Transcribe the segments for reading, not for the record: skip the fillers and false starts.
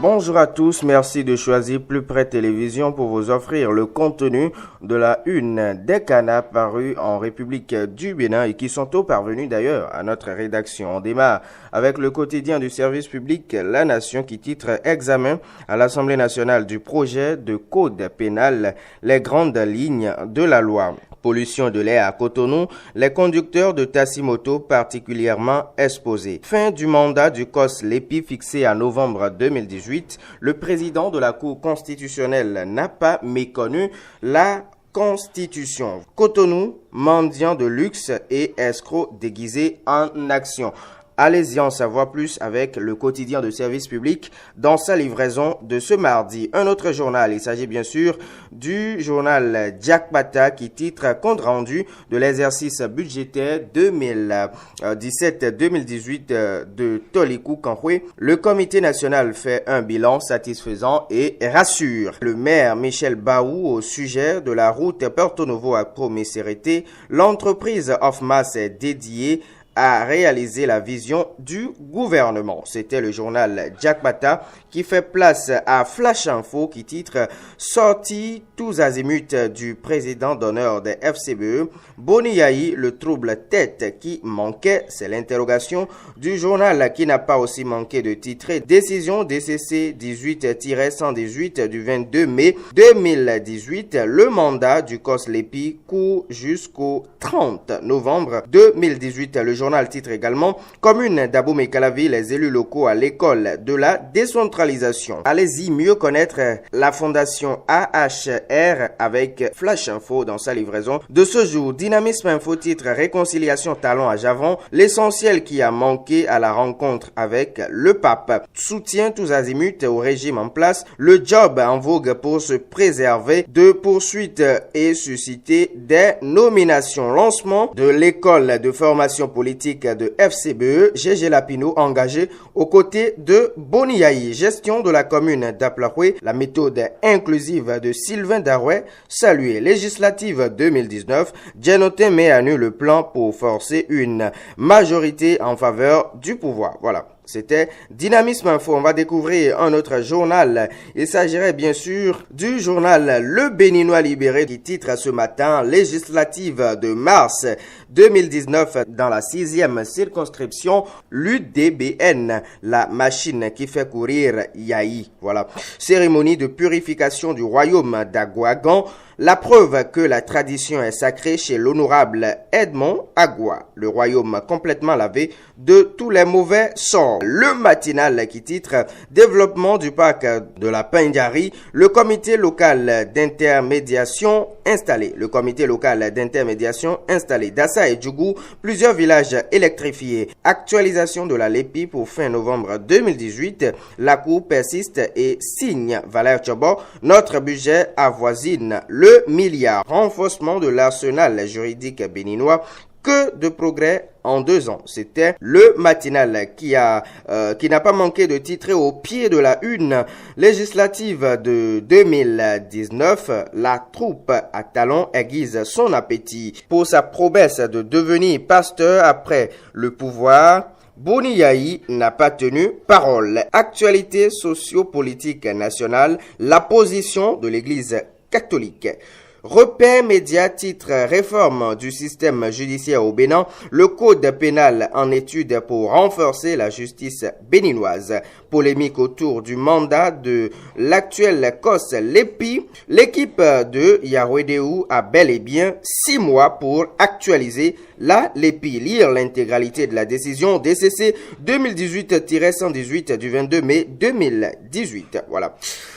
Bonjour à tous, merci de choisir Plus Près Télévision pour vous offrir le contenu de la une des canards parus en République du Bénin et qui sont parvenus d'ailleurs à notre rédaction. On démarre avec le quotidien du service public La Nation qui titre Examen à l'Assemblée nationale du projet de code pénal, les grandes lignes de la loi. Pollution de l'air à Cotonou, les conducteurs de taxi-moto particulièrement exposés. Fin du mandat du COS Lépi fixé à novembre 2018, le président de la Cour constitutionnelle n'a pas méconnu la Constitution. Cotonou, mendiant de luxe et escroc déguisé en action. Allez-y en savoir plus avec le quotidien de service public dans sa livraison de ce mardi. Un autre journal, il s'agit bien sûr du journal Diakpata qui titre compte rendu de l'exercice budgétaire 2017-2018 de Tolikou Kanhoué. Le comité national fait un bilan satisfaisant et rassure. Le maire Michel Baou au sujet de la route Porto Novo à Promesserete, l'entreprise Offmas est dédiée à réaliser la vision du gouvernement. C'était le journal Diakpata qui fait place à Flash Info qui titre Sortie tous azimuts du président d'honneur des FCBE. Boni Yayi, le trouble tête qui manquait, c'est l'interrogation du journal qui n'a pas aussi manqué de titrer Décision DCC 18-118 du 22 mai 2018. Le mandat du COS Lépi court jusqu'au 30 novembre 2018. Le journal titre également Commune d'Abomey-Calavi, les élus locaux à l'école de la décentralisation. Allez-y mieux connaître la fondation AHR avec Flash Info dans sa livraison de ce jour. Dynamisme Info titre Réconciliation Talon à Javon, l'essentiel qui a manqué à la rencontre avec le pape. Soutien tous azimuts au régime en place, le job en vogue pour se préserver de poursuites et susciter des nominations. Lancement de l'école de formation politique de FCBE, Gégé Lapino engagé aux côtés de Boni Yayi. Gestion de la commune d'Aplahoué, la méthode inclusive de Sylvain Darouet, saluée. Législative 2019, Djenotin met à nu le plan pour forcer une majorité en faveur du pouvoir. Voilà. C'était Dynamisme Info. On va découvrir un autre journal. Il s'agirait bien sûr du journal Le Béninois Libéré qui titre ce matin Législative de mars 2019 dans la 6e circonscription, l'UDBN, la machine qui fait courir Yayi. Voilà. Cérémonie de purification du royaume d'Aguagan. La preuve que la tradition est sacrée chez l'honorable Edmond Agua, le royaume complètement lavé de tous les mauvais sorts. Le matinal qui titre Développement du parc de la Pindiari, le comité local d'intermédiation installé. Le comité local d'intermédiation installé. Dassa et Djougou, plusieurs villages électrifiés. Actualisation de la Lépi pour fin novembre 2018. La Cour persiste et signe Valère Tchobo. Notre budget avoisine le milliard. Renforcement de l'arsenal juridique béninois. Que de progrès en 2 ans. C'était le matinal qui n'a pas manqué de titrer au pied de la une législative de 2019. La troupe à talons aiguise son appétit pour sa promesse de devenir pasteur après le pouvoir. Boni Yayi n'a pas tenu parole. Actualité socio-politique nationale, la position de l'Église catholique. Repère média titre Réforme du système judiciaire au Bénin, le code pénal en étude pour renforcer la justice béninoise. Polémique autour du mandat de l'actuel COS Lépi. L'équipe de Yarouédéou a bel et bien 6 mois pour actualiser la Lépi. Lire l'intégralité de la décision DCC 2018-118 du 22 mai 2018. Voilà.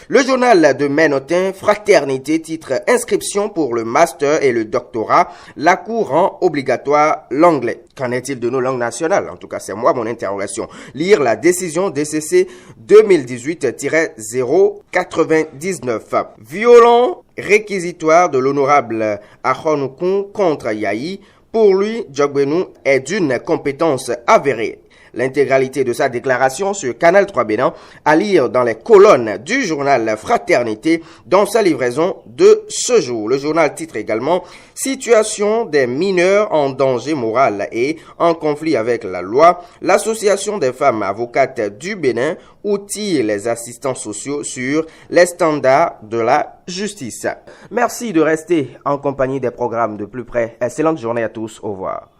Le journal de Ménotin, Fraternité, titre Inscription pour le master et le doctorat. La Cour rend obligatoire l'anglais. Qu'en est-il de nos langues nationales? En tout cas, c'est moi mon interrogation. Lire la décision DCC 2018-099. Violent réquisitoire de l'honorable Akhonoukoun contre Yayi. Pour lui, Djogbenou est d'une compétence avérée. L'intégralité de sa déclaration sur Canal 3 Bénin à lire dans les colonnes du journal Fraternité dans sa livraison de ce jour. Le journal titre également « Situation des mineurs en danger moral et en conflit avec la loi. L'Association des femmes avocates du Bénin outille les assistants sociaux sur les standards de la justice. » Merci de rester en compagnie des programmes de plus près. Excellente journée à tous. Au revoir.